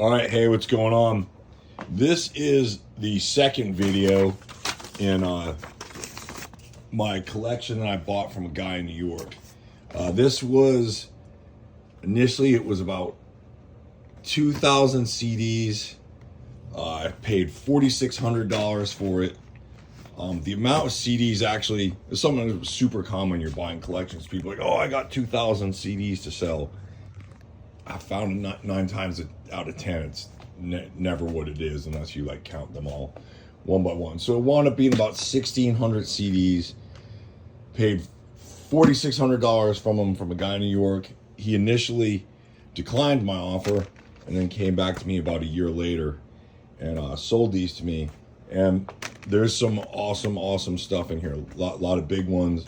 All right, hey, what's going on? This is the second video in my collection that I bought from a guy in New York. This was, initially it was about 2,000 CDs. I paid $4,600 for it. The amount of CDs actually is something that was super common when you're buying collections. People are like, oh, I got 2,000 CDs to sell. I found it 9 times out of 10, it's never what it is unless you like count them all one by one. So it wound up being about 1,600 CDs. Paid $4,600 from a guy in New York. He initially declined my offer and then came back to me about a year later and sold these to me. And there's some awesome stuff in here. A lot of big ones.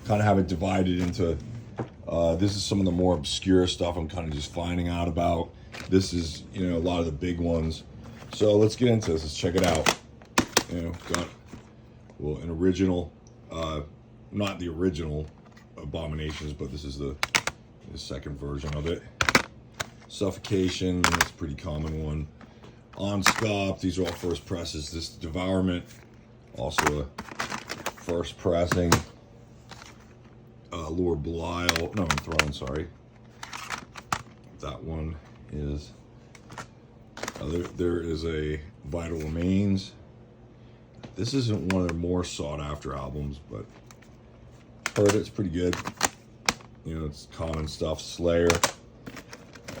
Kind of have it divided into. This is some of the more obscure stuff I'm kind of just finding out about. This is, a lot of the big ones. So let's get into this. Let's check it out. Got an original, not the original Abominations, but this is the second version of it. Suffocation, that's a pretty common one. On Scop, these are all first presses. This Devourment, also a first pressing. Lord Belial, no, Throne, sorry. That one is, there is a Vital Remains. This isn't one of their more sought after albums, but heard it's pretty good. It's common stuff. Slayer,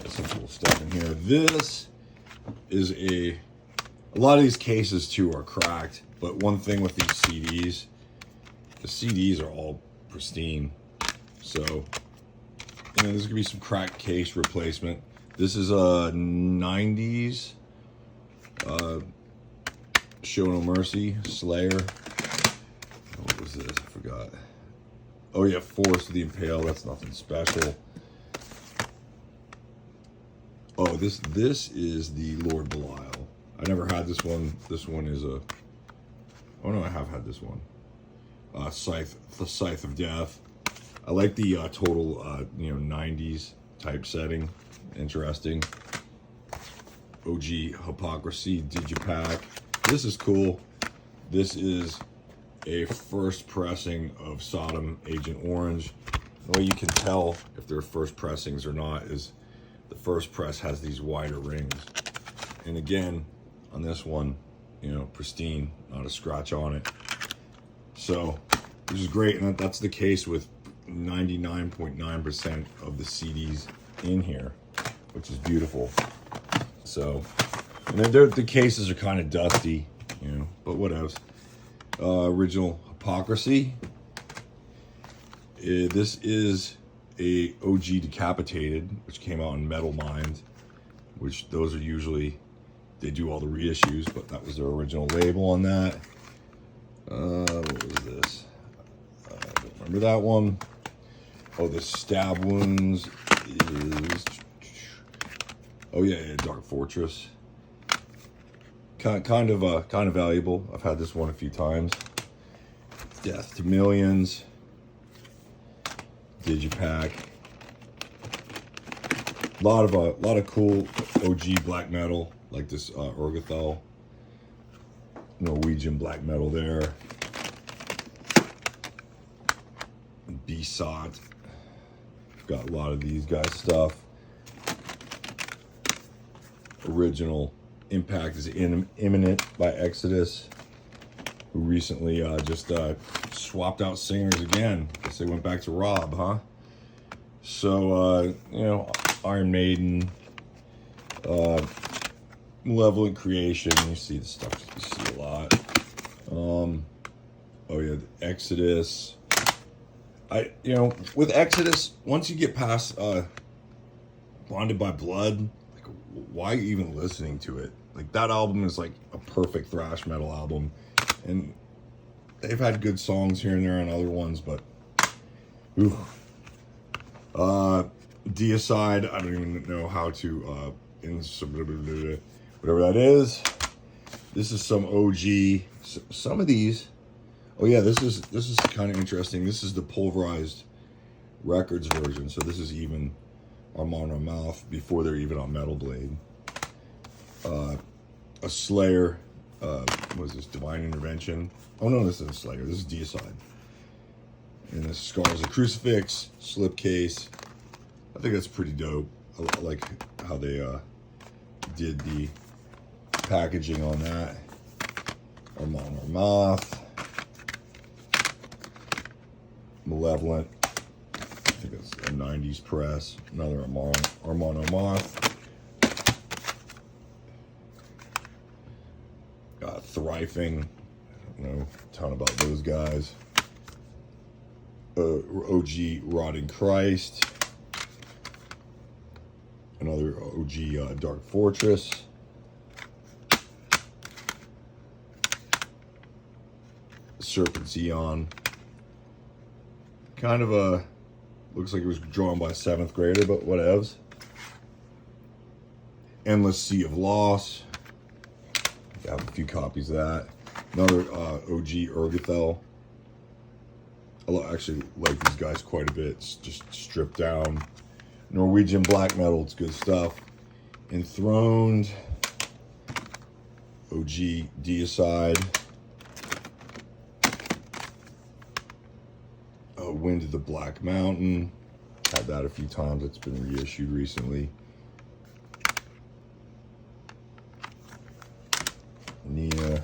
some cool stuff in here. This is a lot of these cases too are cracked, but one thing with these CDs, the CDs are all pristine. So, there's gonna be some cracked case replacement. This is a 90s Show No Mercy, Slayer. What was this? I forgot. Oh yeah, Force of the Impale. That's nothing special. Oh, this is the Lord Belial. I never had this one. This one is a. Oh no, I have had this one. The Scythe of Death. I like the total, 90s type setting. Interesting. OG Hypocrisy Digipack. This is cool. This is a first pressing of Sodom Agent Orange. The way you can tell if they're first pressings or not is the first press has these wider rings. And again, on this one, pristine, not a scratch on it. So, which is great, and that's the case with 99.9% of the CDs in here, which is beautiful. So, and the cases are kind of dusty, but what else? Original Hypocrisy. This is a OG Decapitated, which came out in Metal Mind, which those are usually, they do all the reissues, but that was their original label on that. What was this? I don't remember that one. Oh, the Stab Wounds is, oh yeah, Dark Fortress. Kind of valuable. I've had this one a few times. Death to Millions. Digipack. A lot of cool OG black metal, like this Urgathel. Norwegian black metal there. Besot. Got a lot of these guys' stuff. Original Impact is Imminent by Exodus, who recently just swapped out singers again. Guess they went back to Rob, huh? So, Iron Maiden, Malevolent Creation, you see the stuff, you see a lot. Oh yeah, Exodus. With Exodus, once you get past Blinded by Blood, like, why are you even listening to it? Like, that album is like a perfect thrash metal album, and they've had good songs here and there on other ones, but ooh. Deicide, I don't even know how to whatever that is. This is some OG. Some of these. Oh yeah, this is kind of interesting. This is the Pulverized Records version. So this is even Armand Mouth before they're even on Metal Blade. a Slayer, what is this, Divine Intervention? Oh no, this isn't Slayer, this is Deicide. And this Scars a Crucifix, slipcase. I think that's pretty dope. I like how they did the packaging on that. Armand Armoth. Malevolent. I think it's a 90s press. Another Armand Armoth. Thriving. I don't know a ton about those guys. OG Rotting Christ. Another OG Dark Fortress. Serpent Zeon. Kind of a, looks like it was drawn by a 7th grader, but whatevs. Endless Sea of Loss. I have a few copies of that. Another OG Urgathel. I actually like these guys quite a bit. It's just stripped down. Norwegian black metal, it's good stuff. Enthroned. OG Deicide. Wind of the Black Mountain. Had that a few times. It's been reissued recently. Nia.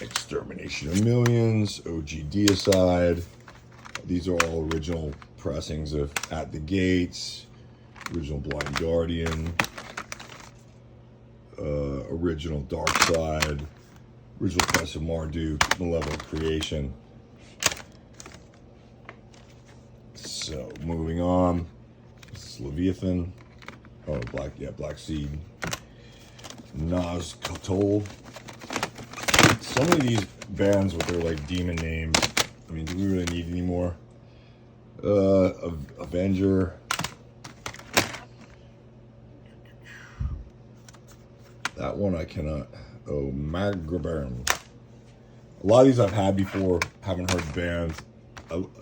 Extermination of Millions. OG Deicide. These are all original pressings of At the Gates. Original Blind Guardian. Original Dark Side. Original press of Marduk, Malevolent Creation. So, moving on. This is Leviathan. Oh, Black Seed. Naz Katol. Some of these bands with their, like, demon names, I mean, do we really need any more? Avenger. That one I cannot... Oh, Magraburn. A lot of these I've had before, haven't heard the bands.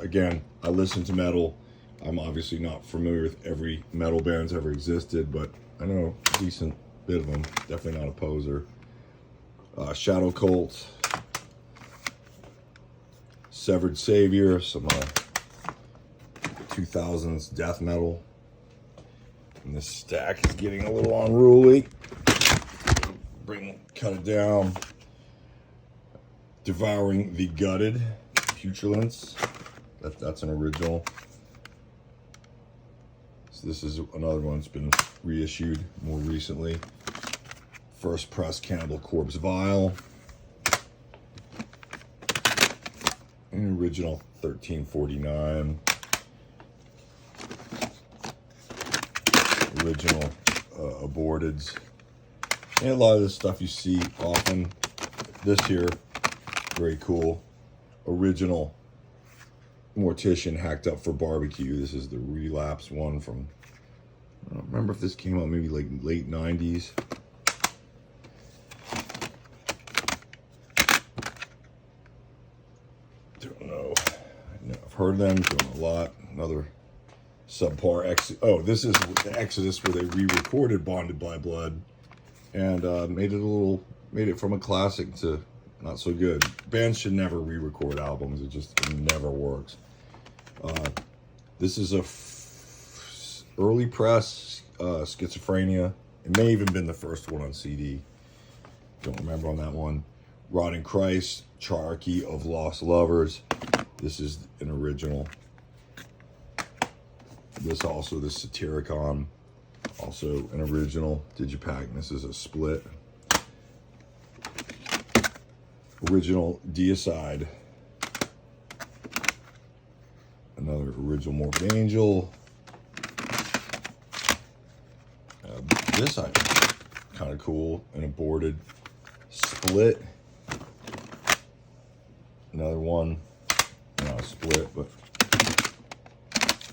Again, I listen to metal. I'm obviously not familiar with every metal band's ever existed, but I know a decent bit of them. Definitely not a poser. Shadow Cult. Severed Savior, some 2000s death metal. And this stack is getting a little unruly. Cut it down. Devouring the Gutted, Putrilence. That's an original. So this is another one that's been reissued more recently. First press Cannibal Corpse Vial. An original 1349. Original Aborteds. And a lot of this stuff you see often. This here, very cool. Original Mortician Hacked Up for Barbecue. This is the Relapse one from, I don't remember if this came out maybe like late 90s. Don't know. I've heard of them, don't know a lot. Another subpar oh, this is the Exodus where they re-recorded Bonded by Blood. And made it from a classic to not so good. Bands should never re-record albums. It never works. This is a early press Schizophrenia. It may even been the first one on CD. Don't remember on that one. Rotting Christ, Triarchy of Lost Lovers. This is an original. This also, the Satyricon. Also an original Digipack. This is a split. Original Deicide. Another original Morbid Angel. This I kind of cool. An aborted split. Another one. Not a split, but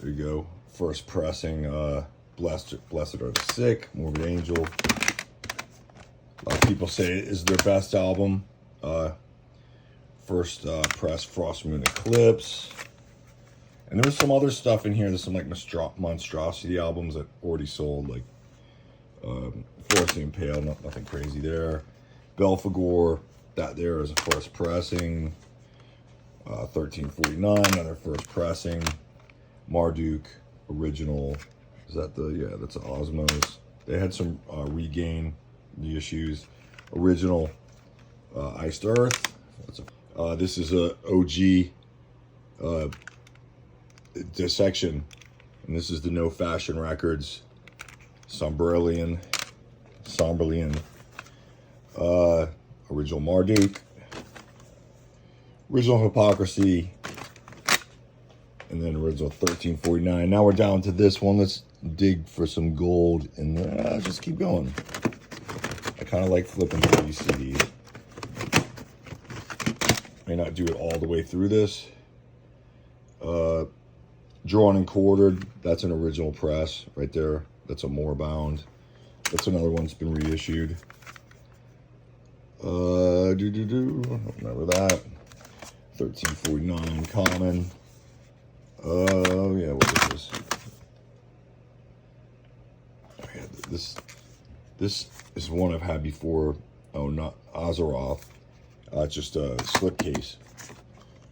there you go. First pressing. Blessed Are the Sick, Morbid Angel. A lot of people say it is their best album. First press Frost Moon Eclipse. And there was some other stuff in here. There's some like monstrosity albums that already sold, like Forest the Impaled, nothing crazy there. Belphegor, that there is a first pressing. 1349, another first pressing. Marduk, original. Is that the, yeah, that's an Osmos. They had some Regain reissues. Original Iced Earth. This is a OG dissection, and this is the No Fashion Records Somberlian original Marduk, original Hypocrisy, and then original 1349. Now we're down to this one. Let's dig for some gold and just keep going. I kind of like flipping through these CDs. May not do it all the way through this. Drawn and Quartered, that's an original press right there. That's a Moorbound. That's another one that's been reissued. Remember that. 1349 common. Yeah, what is this? Oh, yeah, this is one I've had before. Oh, not Azeroth. It's just a slipcase,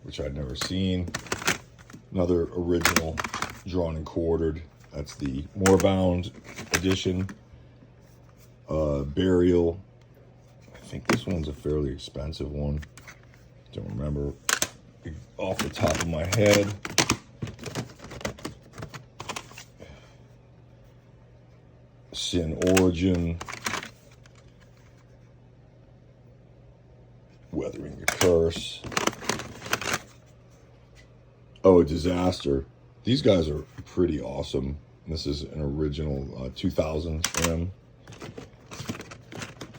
which I'd never seen. Another original Drawn and Quartered. That's the Moorbound edition. Burial. I think this one's a fairly expensive one. Don't remember off the top of my head. Sin Origin. Weathering the Curse. Oh, Disaster. These guys are pretty awesome. This is an original 2000 trim.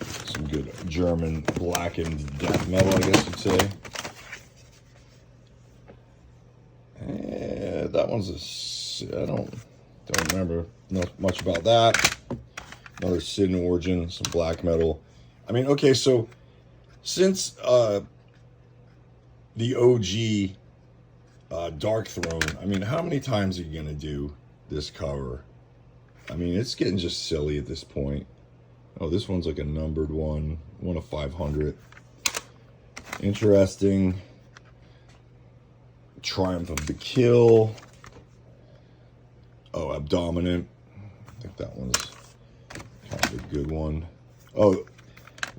Some good German blackened death metal, I guess you'd say. And that one's I don't remember much about that. Another Sin Origin, some black metal. I mean, okay, so since the OG Dark Throne, I mean, how many times are you gonna do this cover? I mean, it's getting just silly at this point. Oh, this one's like a numbered one of 500. Interesting. Triumph of the Kill. Oh, Abdominant. I think that one's kind of a good one. Oh,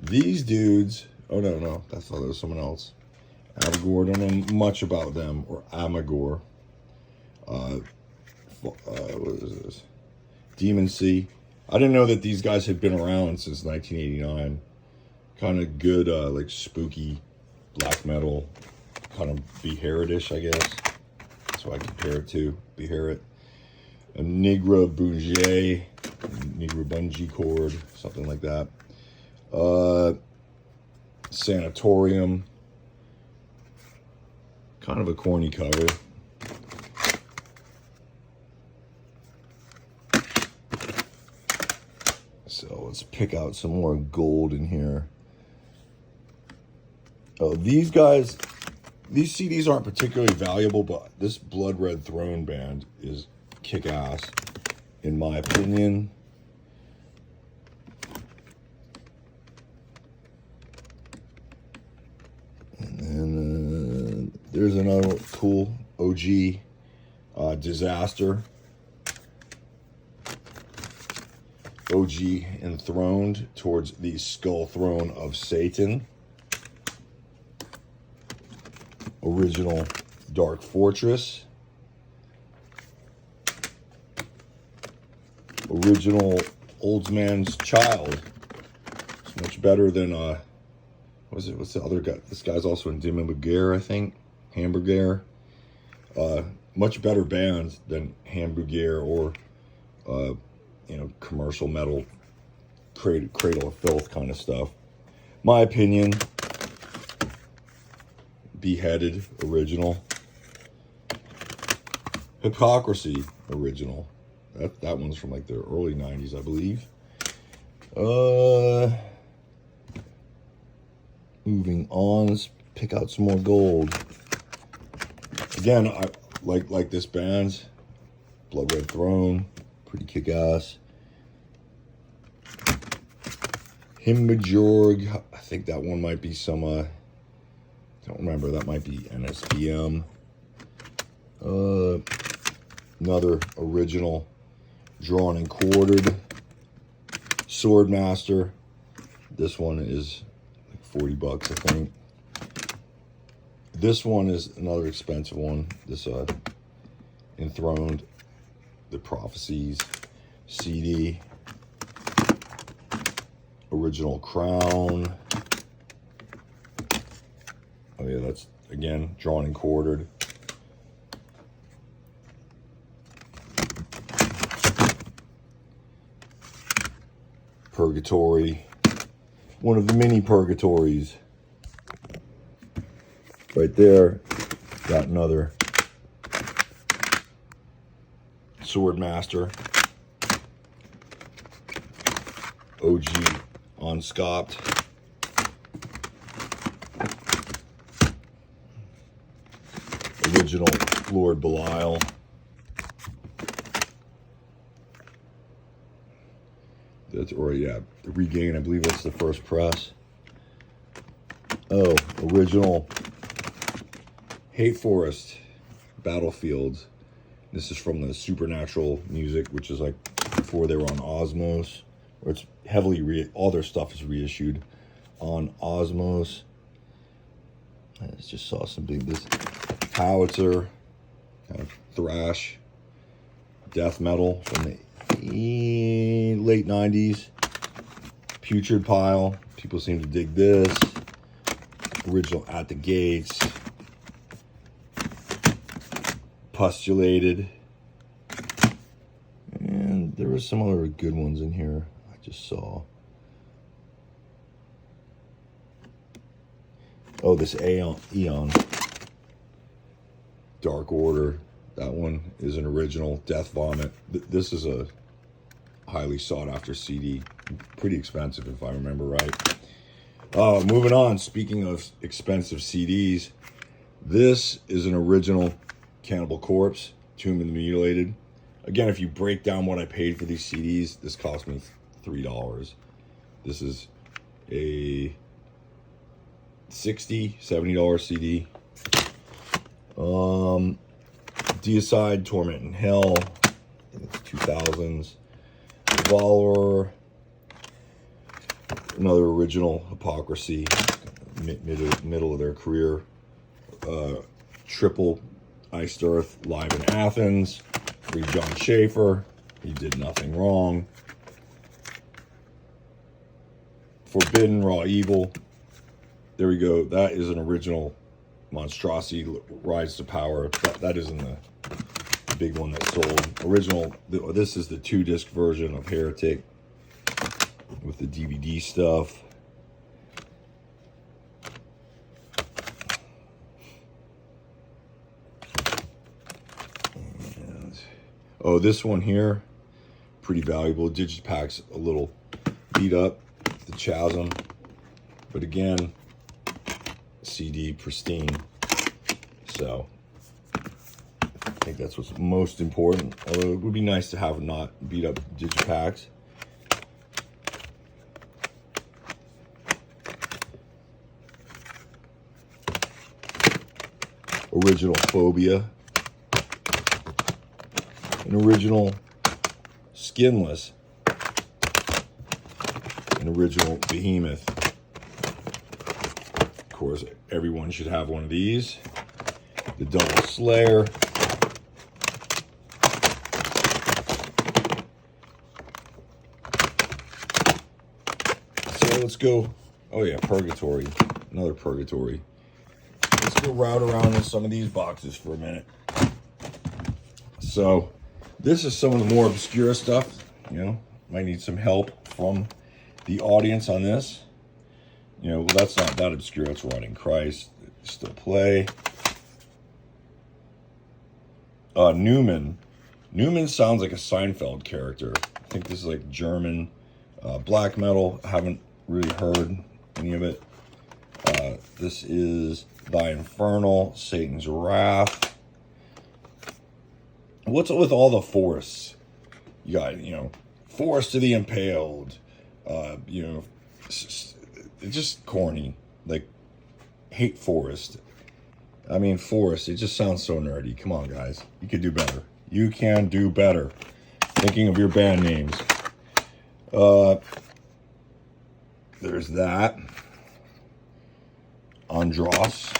these dudes. Oh, no, that's not, there's someone else. Amagor, don't know much about them, or Amagor. What is this? Demon Sea. I didn't know that these guys had been around since 1989. Kind of good, like spooky black metal, kind of Beherit-ish, I guess. That's what I compare it to, Beherit. A Nigra Bungee Cord, something like that. Sanatorium. Kind of a corny cover. So let's pick out some more gold in here. Oh, these guys, these CDs aren't particularly valuable, but this Blood Red Throne band is kick-ass, in my opinion. And then there's another cool OG Disaster. OG Enthroned towards the Skull Throne of Satan. Original Dark Fortress. Original Old Man's Child. It's much better than what's the other guy? This guy's also in Hamburger, I think. Hamburger. Much better band than Hamburger or you know, commercial metal, Cradle of Filth kind of stuff. My opinion. Beheaded, original. Hypocrisy, original. That one's from like the early 90s, I believe. Moving on, let's pick out some more gold. Again, like this band, Blood Red Throne, pretty kick-ass. Himbajorg, I think that one might be some, don't remember, that might be NSBM. Another original drawn and quartered Swordmaster. This one is like 40 bucks, I think. This one is another expensive one. This Enthroned, the Prophecies CD. Original Crown. Oh yeah, that's again drawn and quartered. Purgatory, one of the mini purgatories. Right there, got another Swordmaster, OG unscoped. Original Lord Belial. That's, or yeah, the Regain, I believe that's the first press. Oh, original Hate Forest Battlefields. This is from the Supernatural music, which is like before they were on Osmos. Or it's heavily, all their stuff is reissued on Osmos. I just saw something, this Howitzer, kind of thrash, death metal from the late 90s. Putrid Pile, people seem to dig this. Original At the Gates. Postulated. And there were some other good ones in here I just saw. Oh, this Eon. Dark Order. That one is an original. Death Vomit. This is a highly sought after CD. Pretty expensive if I remember right. Moving on, speaking of expensive CDs, this is an original Cannibal Corpse, Tomb of the Mutilated. Again, if you break down what I paid for these CDs, this cost me $3. This is a $60, $70 CD. Deicide, Torment in Hell, I think it's 2000s. Valor, another original Hypocrisy, middle of their career. Triple Iced Earth, Live in Athens. Free John Schaefer, he did nothing wrong. Forbidden Raw Evil, there we go. That is an original Monstrosity, Rise to Power. That isn't the big one that sold. Original, this is the 2-disc version of Heretic with the DVD stuff. And, oh, this one here, pretty valuable. Digipack's a little beat up, the Chasm. But again, CD pristine. So I think that's what's most important. Although it would be nice to have not beat up Digipacks. Original Phobia. An original Skinless. An original Behemoth. Of course, everyone should have one of these. The Double Slayer. So let's go. Oh yeah, Purgatory. Another Purgatory. Let's go route around in some of these boxes for a minute. So this is some of the more obscure stuff. You know, might need some help from the audience on this. You know, well, that's not that obscure. It's Running Christ. Still play. Newman. Newman sounds like a Seinfeld character. I think this is like German black metal. I haven't really heard any of it. This is Thy Infernal, Satan's Wrath. What's with all the forests? You got, Forest to the Impaled. It's just corny. Like, hate Forest. I mean, Forest, it just sounds so nerdy. Come on, guys. You can do better. You can do better. Thinking of your band names. There's that. Andros.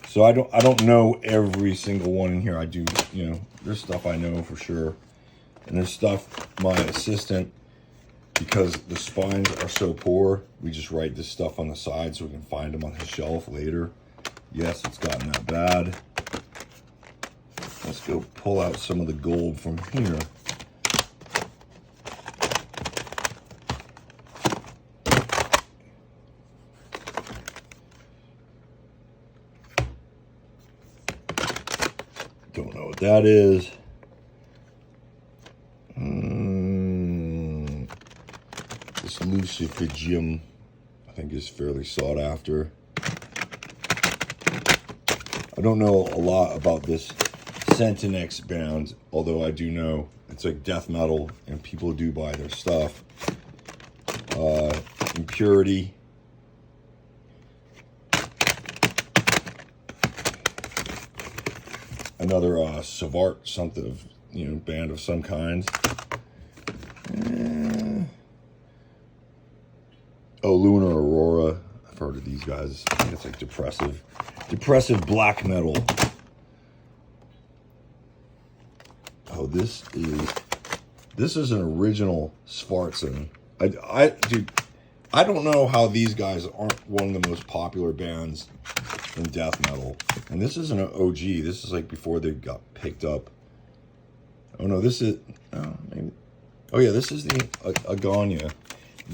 So I don't know every single one in here. I do, there's stuff I know for sure. And there's stuff my assistant, because the spines are so poor, we just write this stuff on the side so we can find them on his shelf later. Yes, it's gotten that bad. Let's go pull out some of the gold from here. Don't know what that is. This Lucifugium, I think, is fairly sought after. I don't know a lot about this Centinex band, although I do know it's like death metal and people do buy their stuff. Impurity. Another Savart something of, band of some kind. Oh, Lunar Aurora. I've heard of these guys. I think it's like depressive black metal. Oh, this is an original Svartsen. Dude, I don't know how these guys aren't one of the most popular bands in death metal. And this is an OG. This is like before they got picked up. Oh no, this is, maybe. Oh yeah, this is the Aganya.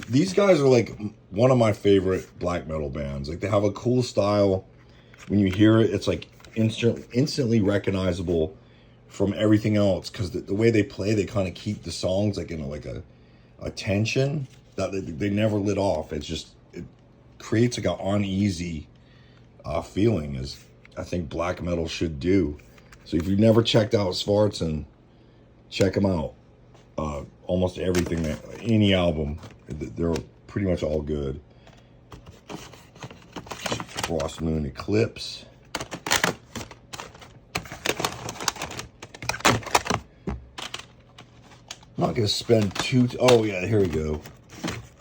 These guys are like one of my favorite black metal bands. Like, they have a cool style. When you hear it, it's like instantly recognizable from everything else, because the way they play, they kind of keep the songs like in a tension that they never lit off. It's just, it creates like an uneasy feeling, as I think black metal should do. So if you've never checked out Svartsen, check them out. Almost everything, any album, they're pretty much all good. Frost Moon Eclipse. I'm not gonna spend oh yeah, here we go.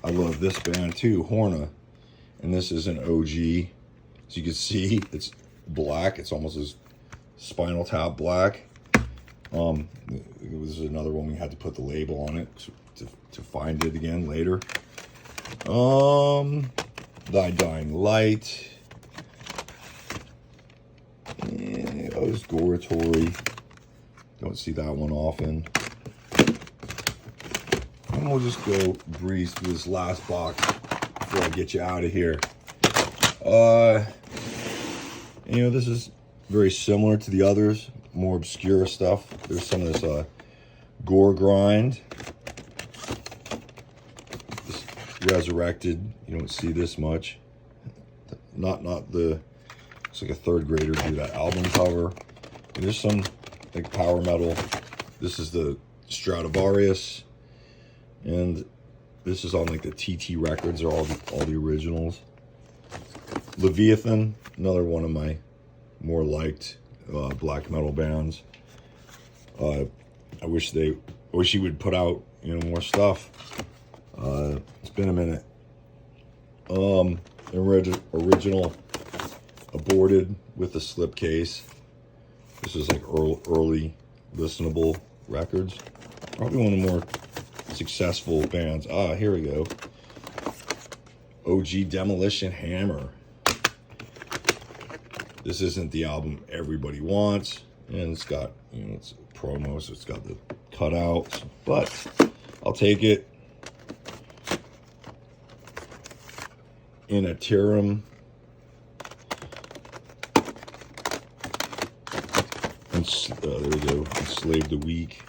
I love this band too, Horna, and this is an OG. As you can see, it's black. It's almost as Spinal Tap black. This is another one we had to put the label on it to find it again later. Thy Dying Light. Yeah, it's Goratory. Don't see that one often. And we'll just go breeze through this last box before I get you out of here. This is very similar to the others, more obscure stuff. There's some of this Gore Grind. This Resurrected, you don't see this much. Not the, it's like a third grader do that album cover. And there's some like power metal. This is the Stradivarius, and this is on like the TT records, or all the originals. Leviathan, another one of my more liked black metal bands. I wish he would put out more stuff. It's been a minute. Original Aborted with the slipcase. This is like early listenable records. Probably one of the more successful bands. Here we go. OG Demolition Hammer. This isn't the album everybody wants, and it's got, it's a promo, so it's got the cutouts, but I'll take it. In a Tyrum. And there we go. Enslaved the Weak.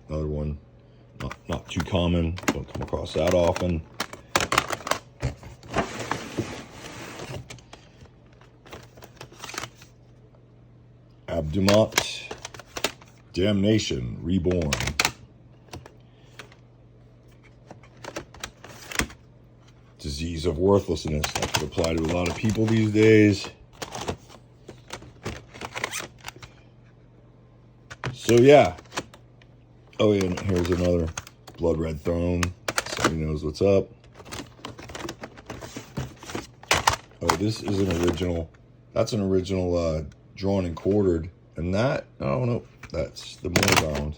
Another one, not too common. Don't come across that often. Demont, Damnation, Reborn. Disease of Worthlessness. That could apply to a lot of people these days. So yeah. Oh yeah, and here's another Blood Red Throne. Somebody knows what's up. Oh, this is an original. That's an original drawn and quartered. And that, oh no, that's the Morbound.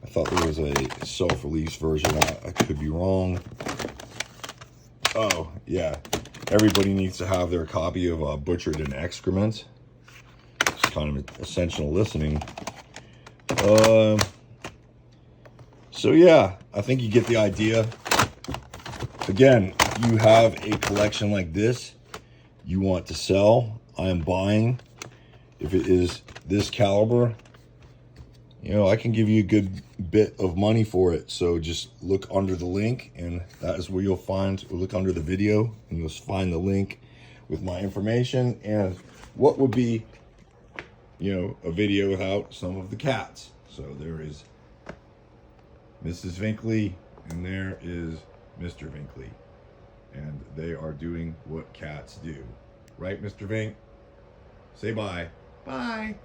I thought there was a self-release version. I could be wrong. Oh, yeah. Everybody needs to have their copy of Butchered in Excrement. It's kind of essential listening. So yeah, I think you get the idea. Again, if you have a collection like this you want to sell, I am buying. If it is this caliber, you know, I can give you a good bit of money for it. So just look under the link, and that is where you'll find, or look under the video and you'll find the link with my information and what would be, you know, a video without some of the cats. So there is Mrs. Vinkley and there is Mr. Vinkley, and they are doing what cats do. Right, Mr. Vink? Say bye. Bye.